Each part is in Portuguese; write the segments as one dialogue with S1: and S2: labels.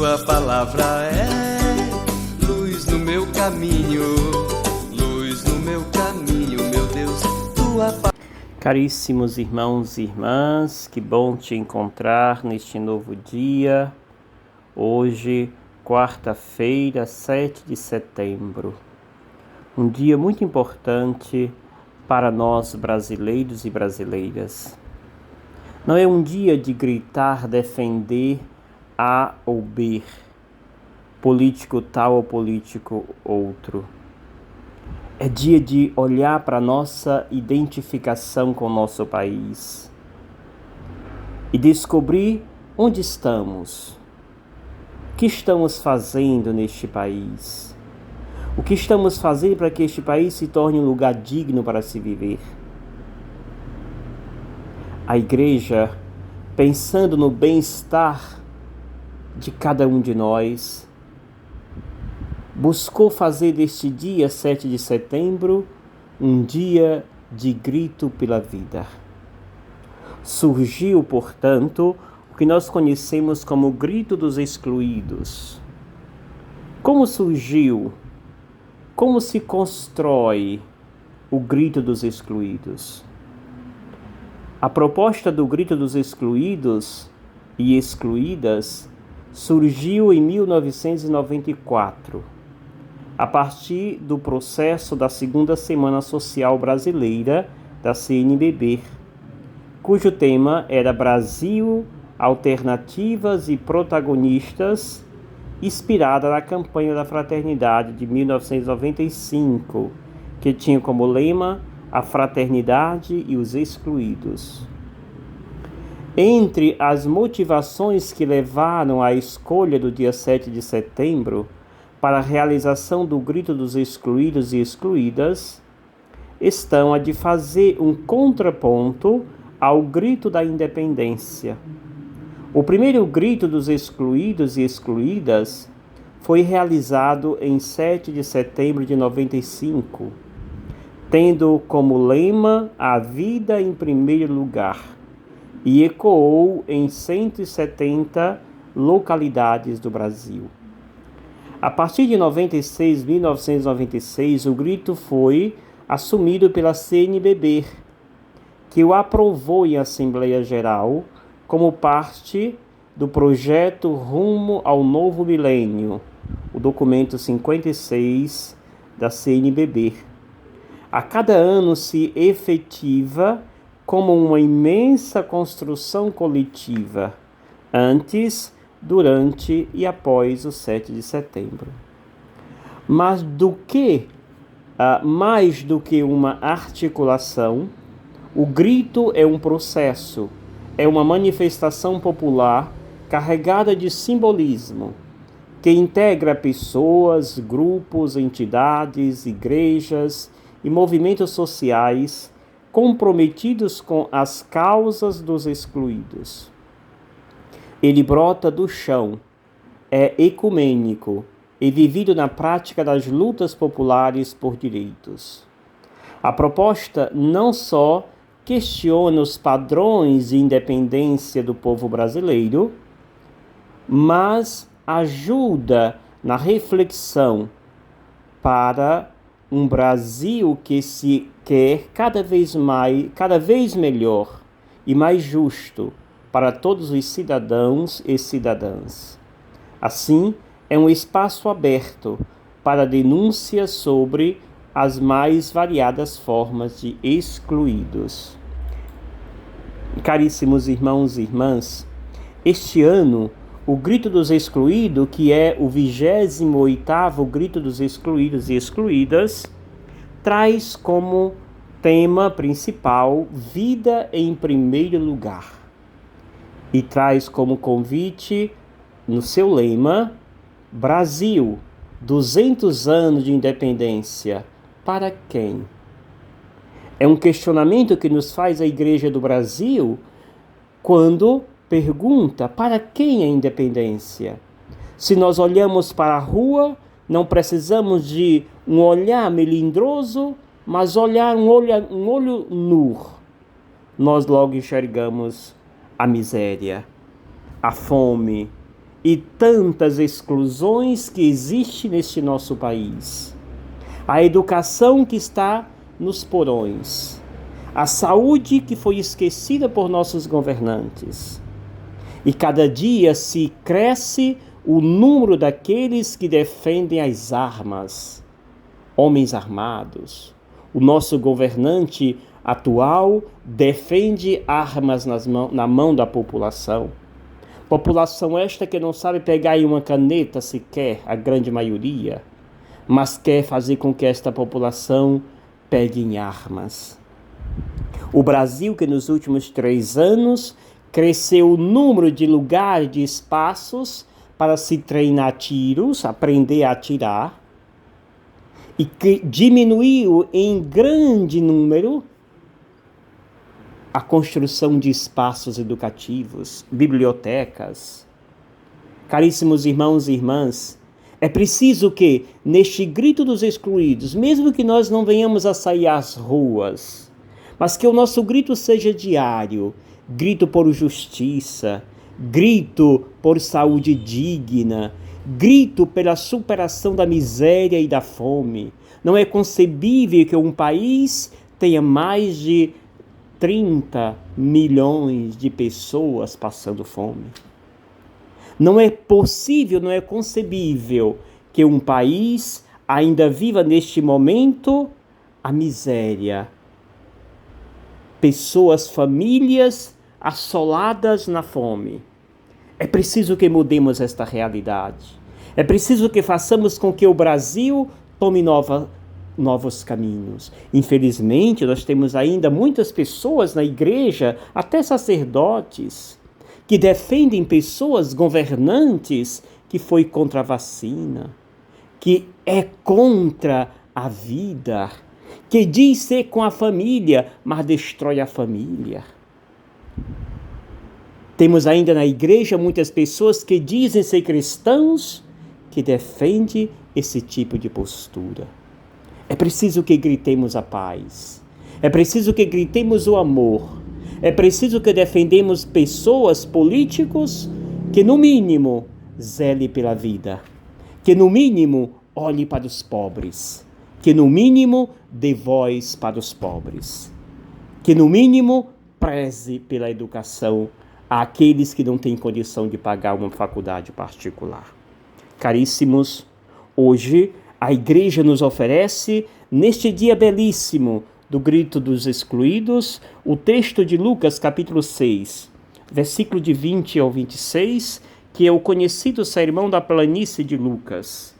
S1: Tua palavra é luz no meu caminho, luz no meu caminho, meu Deus, tua palavra.
S2: Caríssimos irmãos e irmãs, que bom te encontrar neste novo dia. Hoje, quarta-feira, 7 de setembro. Um dia muito importante para nós brasileiros e brasileiras. Não é um dia de gritar, defender A ou B, político tal ou político outro. É dia de olhar para a nossa identificação com o nosso país e descobrir onde estamos, o que estamos fazendo neste país, o que estamos fazendo para que este país se torne um lugar digno para se viver. A igreja, pensando no bem-estar de cada um de nós, buscou fazer deste dia 7 de setembro um dia de grito pela vida. Surgiu, portanto, o que nós conhecemos como o grito dos excluídos. Como surgiu? Como se constrói o grito dos excluídos? A proposta do grito dos excluídos e excluídas surgiu em 1994, a partir do processo da Segunda Semana Social Brasileira da CNBB, cujo tema era Brasil, Alternativas e Protagonistas, inspirada na campanha da Fraternidade de 1995, que tinha como lema a fraternidade e os excluídos. Entre as motivações que levaram à escolha do dia 7 de setembro para a realização do grito dos excluídos e excluídas, estão a de fazer um contraponto ao grito da independência. O primeiro grito dos excluídos e excluídas foi realizado em 7 de setembro de 95, tendo como lema a vida em primeiro lugar, e ecoou em 170 localidades do Brasil. A partir de 1996, o grito foi assumido pela CNBB, que o aprovou em Assembleia Geral como parte do projeto Rumo ao Novo Milênio, o documento 56 da CNBB. A cada ano se efetiva como uma imensa construção coletiva, antes, durante e após o 7 de setembro. Mas mais do que uma articulação, o grito é um processo, é uma manifestação popular carregada de simbolismo, que integra pessoas, grupos, entidades, igrejas e movimentos sociais comprometidos com as causas dos excluídos. Ele brota do chão, é ecumênico e vivido na prática das lutas populares por direitos. A proposta não só questiona os padrões de independência do povo brasileiro, mas ajuda na reflexão para um Brasil que se quer cada vez melhor e mais justo para todos os cidadãos e cidadãs. Assim, é um espaço aberto para denúncias sobre as mais variadas formas de excluídos. Caríssimos irmãos e irmãs, este ano, o Grito dos Excluídos, que é o 28º Grito dos Excluídos e Excluídas, traz como tema principal vida em primeiro lugar. E traz como convite, no seu lema, Brasil, 200 anos de independência, para quem? É um questionamento que nos faz a Igreja do Brasil quando pergunta para quem a independência. Se nós olhamos para a rua, não precisamos de um olhar melindroso, mas um olho nu. Nós logo enxergamos a miséria, a fome e tantas exclusões que existem neste nosso país. A educação que está nos porões. A saúde que foi esquecida por nossos governantes. E cada dia se cresce o número daqueles que defendem as armas, homens armados. O nosso governante atual defende armas na mão da população. População esta que não sabe pegar em uma caneta sequer, a grande maioria, mas quer fazer com que esta população pegue em armas. O Brasil, que nos últimos 3 anos cresceu o número de lugares, de espaços para se treinar tiros, aprender a atirar, e que diminuiu em grande número a construção de espaços educativos, bibliotecas. Caríssimos irmãos e irmãs, é preciso que, neste grito dos excluídos, mesmo que nós não venhamos a sair às ruas, mas que o nosso grito seja diário, grito por justiça, grito por saúde digna, grito pela superação da miséria e da fome. Não é concebível que um país tenha mais de 30 milhões de pessoas passando fome. Não é possível, não é concebível que um país ainda viva neste momento a miséria. Pessoas, famílias assoladas na fome. É preciso que mudemos esta realidade. É preciso que façamos com que o Brasil tome novos caminhos. Infelizmente, nós temos ainda muitas pessoas na igreja, até sacerdotes, que defendem pessoas governantes que foi contra a vacina, que é contra a vida, que diz ser com a família, mas destrói a família. Temos ainda na igreja muitas pessoas que dizem ser cristãos, que defendem esse tipo de postura. É preciso que gritemos a paz. É preciso que gritemos o amor. É preciso que defendemos pessoas, políticos, que no mínimo zele pela vida. Que no mínimo olhe para os pobres. Que no mínimo dê voz para os pobres. Que no mínimo preze pela educação àqueles que não têm condição de pagar uma faculdade particular. Caríssimos, hoje a igreja nos oferece, neste dia belíssimo do grito dos excluídos, o texto de Lucas, capítulo 6, versículo de 20 ao 26, que é o conhecido sermão da planície de Lucas.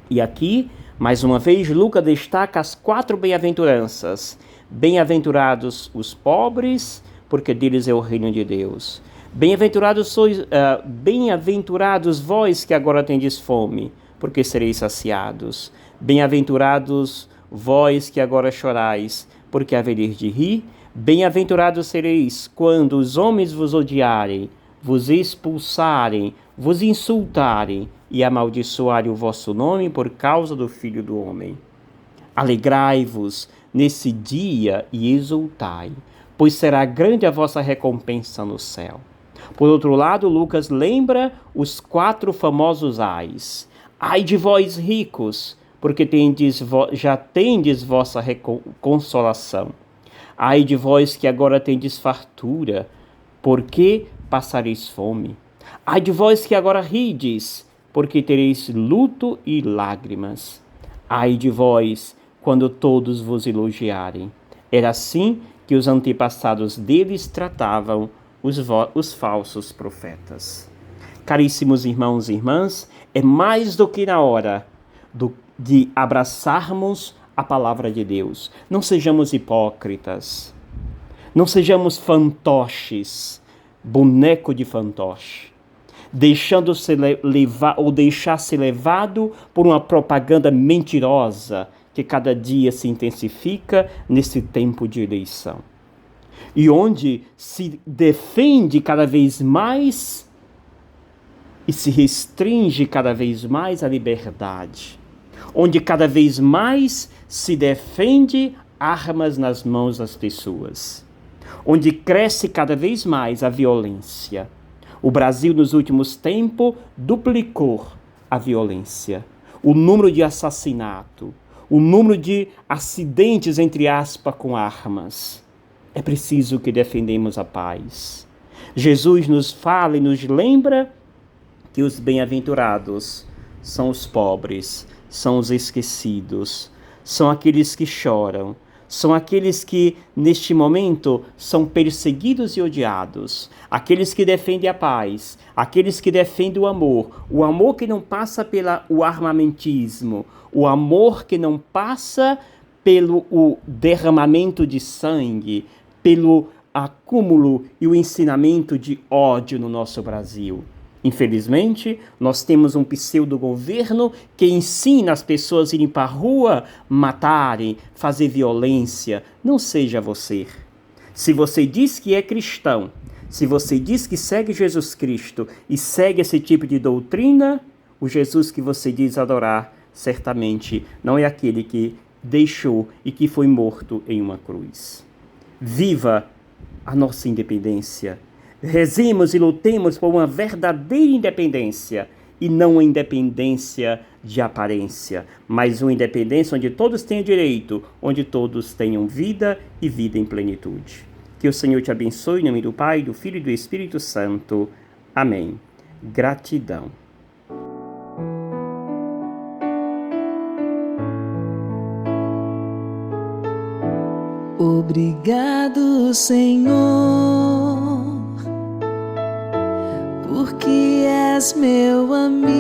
S2: E aqui, mais uma vez, Lucas destaca as 4 bem-aventuranças. Bem-aventurados os pobres, porque deles é o reino de Deus. Bem-aventurados vós que agora tendes fome, porque sereis saciados. Bem-aventurados vós que agora chorais, porque havereis de rir. Bem-aventurados sereis quando os homens vos odiarem, vos expulsarem, vos insultarem e amaldiçoarem o vosso nome por causa do Filho do Homem. Alegrai-vos nesse dia e exultai, pois será grande a vossa recompensa no céu. Por outro lado, Lucas lembra os 4 famosos ais. Ai de vós ricos, porque já tendes vossa consolação. Ai de vós que agora tendes fartura, porque passareis fome. Ai de vós que agora rides, porque tereis luto e lágrimas. Ai de vós, quando todos vos elogiarem. Era assim que os antepassados deles tratavam os falsos profetas. Caríssimos irmãos e irmãs, é mais do que na hora de abraçarmos a palavra de Deus. Não sejamos hipócritas, não sejamos fantoches, boneco de fantoche, deixando-se levar ou deixar-se levado por uma propaganda mentirosa que cada dia se intensifica nesse tempo de eleição. E onde se defende cada vez mais e se restringe cada vez mais a liberdade. Onde cada vez mais se defende armas nas mãos das pessoas. Onde cresce cada vez mais a violência. O Brasil, nos últimos tempos, duplicou a violência, o número de assassinatos, o número de acidentes, entre aspas, com armas. É preciso que defendamos a paz. Jesus nos fala e nos lembra que os bem-aventurados são os pobres, são os esquecidos, são aqueles que choram, são aqueles que, neste momento, são perseguidos e odiados, aqueles que defendem a paz, aqueles que defendem o amor que não passa pelo armamentismo, o amor que não passa pelo derramamento de sangue, pelo acúmulo e o ensinamento de ódio no nosso Brasil. Infelizmente, nós temos um pseudo-governo que ensina as pessoas a irem para a rua, matarem, fazer violência. Não seja você. Se você diz que é cristão, se você diz que segue Jesus Cristo e segue esse tipo de doutrina, o Jesus que você diz adorar, certamente não é aquele que deixou e que foi morto em uma cruz. Viva a nossa independência. Rezemos e lutemos por uma verdadeira independência, e não uma independência de aparência, mas uma independência onde todos tenham direito, onde todos tenham vida e vida em plenitude. Que o Senhor te abençoe, em nome do Pai, do Filho e do Espírito Santo. Amém. Gratidão.
S3: Obrigado, Senhor, porque és meu amigo.